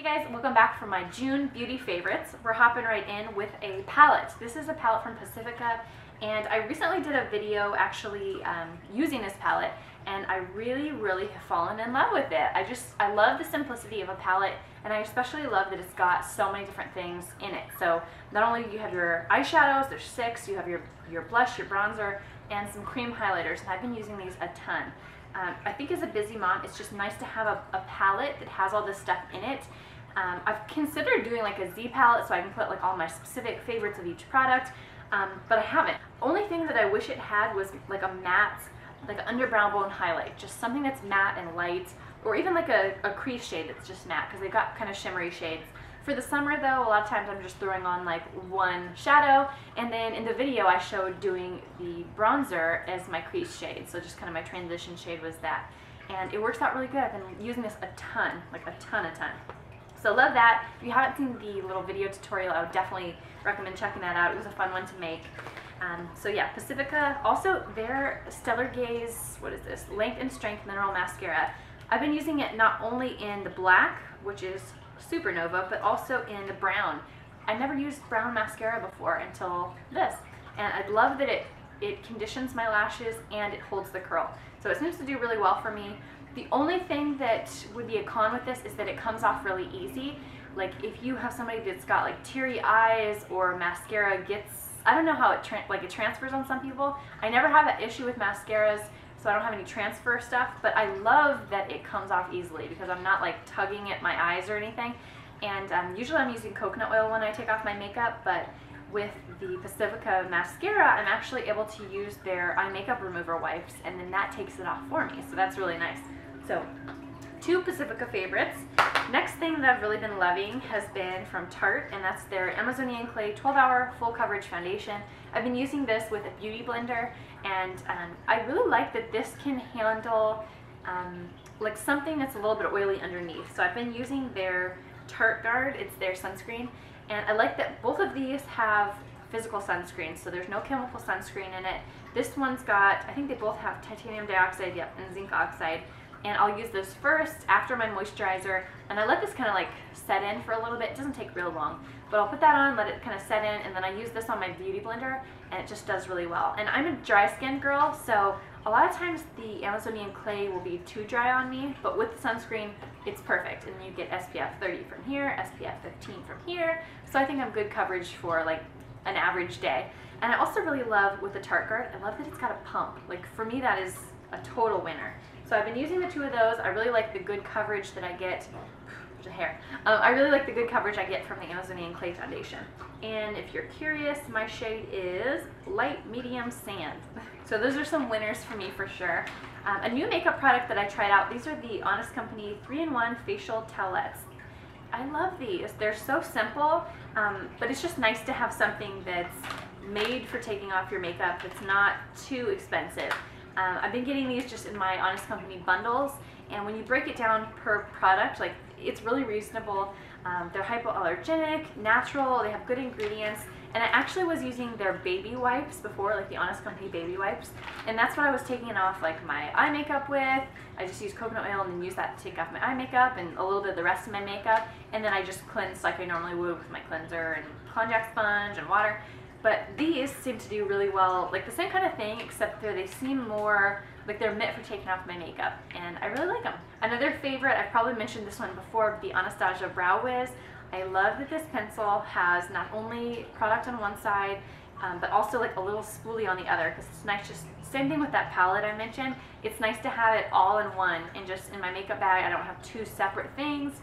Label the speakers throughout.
Speaker 1: Hey guys, welcome back for my June beauty favorites. We're hopping right in with a palette. This is a palette from Pacifica, and I recently did a video actually using this palette, and I really have fallen in love with it. I love the simplicity of a palette, and I especially love that it's got so many different things in it. So not only do you have your eyeshadows, there's 6, you have your blush, your bronzer, and some cream highlighters, and I've been using these a ton. I think as a busy mom, it's just nice to have a palette that has all this stuff in it. I've considered doing like a Z palette so I can put like all my specific favorites of each product, but I haven't. Only thing that I wish it had was like a matte, like an under brow bone highlight, just something that's matte and light, or even like a crease shade that's just matte, because they've got kind of shimmery shades. For the summer though, a lot of times I'm just throwing on like one shadow, and then in the video I showed doing the bronzer as my crease shade, so just kind of my transition shade was that. And it works out really good. I've been using this a ton, like a ton. So love that. If you haven't seen the little video tutorial, I would definitely recommend checking that out. It was a fun one to make. So yeah, Pacifica, also their Stellar Gaze, what is this? Length and Strength Mineral Mascara. I've been using it not only in the black, which is Supernova, but also in the brown. I never used brown mascara before until this, and I love that it conditions my lashes and it holds the curl. So it seems to do really well for me. The only thing that would be a con with this is that it comes off really easy. Like if you have somebody that's got like teary eyes, or mascara gets, I don't know how it transfers on some people. I never have that issue with mascaras, so I don't have any transfer stuff, but I love that it comes off easily because I'm not like tugging at my eyes or anything. And usually I'm using coconut oil when I take off my makeup, but with the Pacifica mascara, I'm actually able to use their eye makeup remover wipes, and then that takes it off for me, so that's really nice. So 2 Pacifica favorites. Next thing that I've really been loving has been from Tarte, and that's their Amazonian Clay 12-Hour Full Coverage Foundation. I've been using this with a beauty blender, and I really like that this can handle like something that's a little bit oily underneath. So I've been using their Tarte Guard, it's their sunscreen, and I like that both of these have physical sunscreen, so there's no chemical sunscreen in it. This one's got, I think they both have titanium dioxide, yep, and zinc oxide. And I'll use this first after my moisturizer, and I let this kind of like set in for a little bit. It doesn't take real long, but I'll put that on, let it kind of set in, and then I use this on my beauty blender, and it just does really well. And I'm a dry skin girl, so a lot of times the Amazonian Clay will be too dry on me, but with the sunscreen, it's perfect. And you get SPF 30 from here, SPF 15 from here, so I think I'm good coverage for like an average day. And I also really love with the Tarte Guard, I love that it's got a pump. Like for me, that is a total winner. So I've been using the 2 of those. I really like the good coverage that I get. There's a hair. I really like the good coverage I get from the Amazonian Clay Foundation. And if you're curious, my shade is Light Medium Sand. So those are some winners for me for sure. A new makeup product that I tried out, these are the Honest Company 3-in-1 Facial Towelettes. I love these. They're so simple, but it's just nice to have something that's made for taking off your makeup that's not too expensive. I've been getting these just in my Honest Company bundles, and when you break it down per product, like it's really reasonable. They're hypoallergenic, natural, they have good ingredients, and I actually was using their baby wipes before, like the Honest Company baby wipes, and that's what I was taking off like my eye makeup with. I just use coconut oil and then use that to take off my eye makeup and a little bit of the rest of my makeup, and then I just cleanse like I normally would with my cleanser and konjac sponge and water. But these seem to do really well, like the same kind of thing, except they seem more like they're meant for taking off my makeup, and I really like them. Another favorite, I've probably mentioned this one before, the Anastasia Brow Wiz. I love that this pencil has not only product on one side, but also like a little spoolie on the other, because it's nice, just same thing with that palette I mentioned. It's nice to have it all in one, and just in my makeup bag I don't have 2 separate things.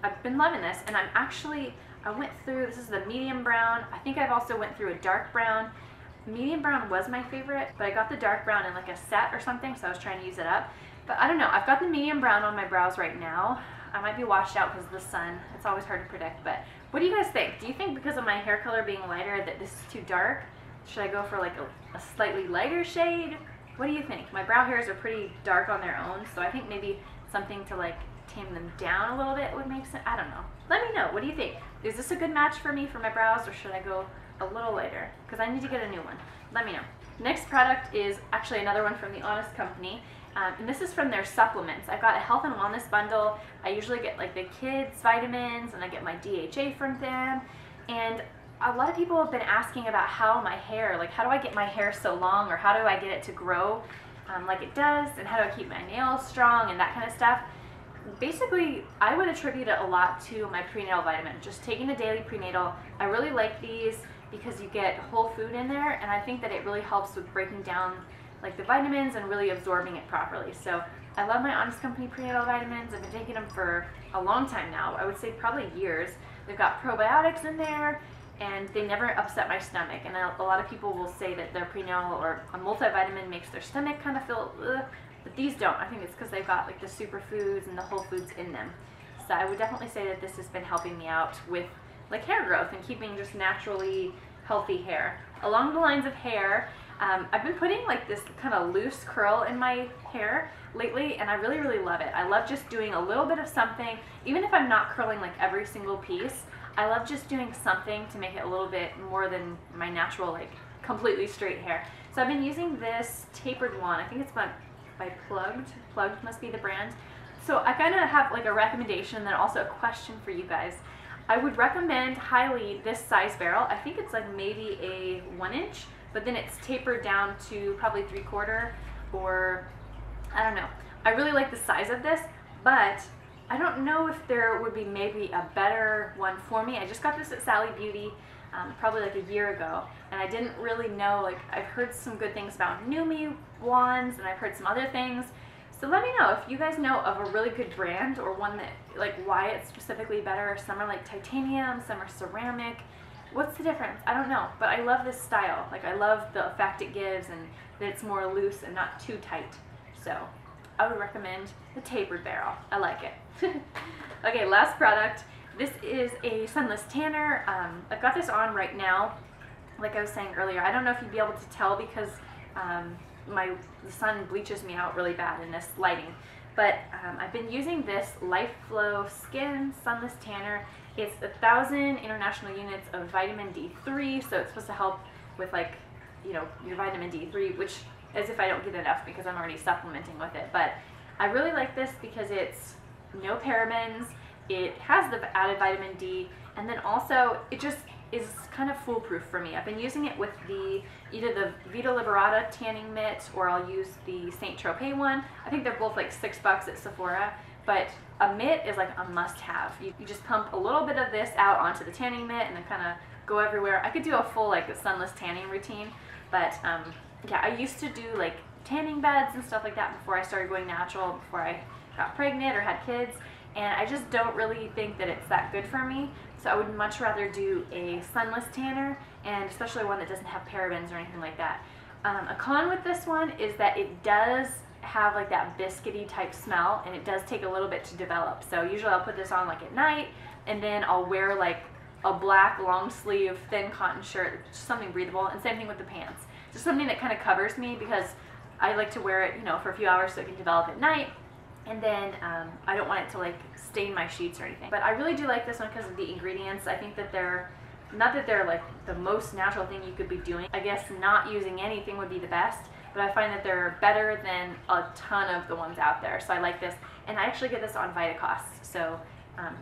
Speaker 1: I've been loving this, and I went through, this is the medium brown. I think I've also went through a dark brown. Medium brown was my favorite, but I got the dark brown in like a set or something, so I was trying to use it up. But I don't know, I've got the medium brown on my brows right now. I might be washed out because of the sun. It's always hard to predict, but what do you guys think? Do you think because of my hair color being lighter that this is too dark? Should I go for like a slightly lighter shade? What do you think? My brow hairs are pretty dark on their own, so I think maybe something to like tame them down a little bit would make sense. I don't know. Let me know. What do you think? Is this a good match for me for my brows, or should I go a little lighter? Because I need to get a new one. Let me know. Next product is actually another one from the Honest Company, And this is from their supplements. I've got a health and wellness bundle. I usually get like the kids' vitamins, and I get my DHA from them. And a lot of people have been asking about how my hair, like how do I get my hair so long, or how do I get it to grow like it does, and how do I keep my nails strong and that kind of stuff. Basically, I would attribute it a lot to my prenatal vitamin. Just taking a daily prenatal. I really like these because you get whole food in there, and I think that it really helps with breaking down like the vitamins and really absorbing it properly. So I love my Honest Company prenatal vitamins. I've been taking them for a long time now. I would say probably years. They've got probiotics in there, and they never upset my stomach. And a lot of people will say that their prenatal or a multivitamin makes their stomach kind of feel ugh, but these don't. I think it's because they've got like the superfoods and the whole foods in them. So I would definitely say that this has been helping me out with like hair growth and keeping just naturally healthy hair. Along the lines of hair, I've been putting like this kind of loose curl in my hair lately, and I really, really love it. I love just doing a little bit of something, even if I'm not curling like every single piece. I love just doing something to make it a little bit more than my natural like completely straight hair. So I've been using this tapered one. I think it's by Plugged. Plugged must be the brand. So I kind of have like a recommendation and then also a question for you guys. I would recommend highly this size barrel. I think it's like maybe a 1 inch, but then it's tapered down to probably 3/4, or I don't know. I really like the size of this, but I don't know if there would be maybe a better one for me. I just got this at Sally Beauty probably like a year ago, and I didn't really know, like I've heard some good things about Numi wands, and I've heard some other things. So let me know if you guys know of a really good brand, or one that, like, why it's specifically better. Some are like titanium, some are ceramic. What's the difference? I don't know, but I love this style. Like, I love the effect it gives, and that it's more loose and not too tight. So I would recommend the tapered barrel. I like it. Okay, last product. This is a sunless tanner. I've got this on right now. Like I was saying earlier, I don't know if you'd be able to tell because the sun bleaches me out really bad in this lighting. But I've been using this Life Flow Skin Sunless Tanner. It's 1,000 international units of vitamin D3, so it's supposed to help with, like, you know, your vitamin D3, which, as if I don't get enough because I'm already supplementing with it. But I really like this because it's no parabens, it has the added vitamin D, and then also it just is kind of foolproof for me. I've been using it with either the Vita Liberata tanning mitt, or I'll use the Saint Tropez one. I think they're both like $6 at Sephora, but a mitt is like a must-have. You just pump a little bit of this out onto the tanning mitt and then kind of go everywhere. I could do a full like sunless tanning routine, but yeah, I used to do like tanning beds and stuff like that before I started going natural, before I got pregnant or had kids, and I just don't really think that it's that good for me. So I would much rather do a sunless tanner, and especially one that doesn't have parabens or anything like that. A con with this one is that it does have like that biscuity type smell, and it does take a little bit to develop. So usually I'll put this on like at night, and then I'll wear like a black long sleeve thin cotton shirt, just something breathable, and same thing with the pants. Just something that kind of covers me, because I like to wear it, you know, for a few hours so it can develop at night. And then I don't want it to like stain my sheets or anything. But I really do like this one because of the ingredients. I think that they're, not that they're like the most natural thing you could be doing. I guess not using anything would be the best, but I find that they're better than a ton of the ones out there. So I like this. And I actually get this on Vitacost. So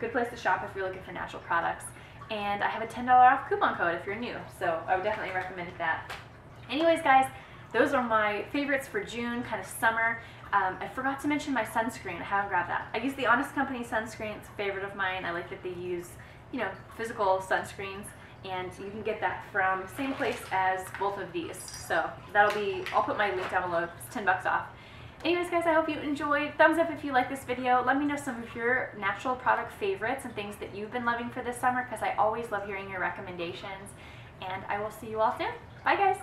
Speaker 1: good place to shop if you're looking for natural products. And I have a $10 off coupon code if you're new. So I would definitely recommend that. Anyways, guys, those are my favorites for June, kind of summer. I forgot to mention my sunscreen. I haven't grabbed that. I use the Honest Company sunscreen. It's a favorite of mine. I like that they use, you know, physical sunscreens, and you can get that from the same place as both of these. So that'll be, I'll put my link down below. It's $10 off. Anyways, guys, I hope you enjoyed. Thumbs up if you like this video. Let me know some of your natural product favorites and things that you've been loving for this summer, because I always love hearing your recommendations. And I will see you all soon. Bye, guys.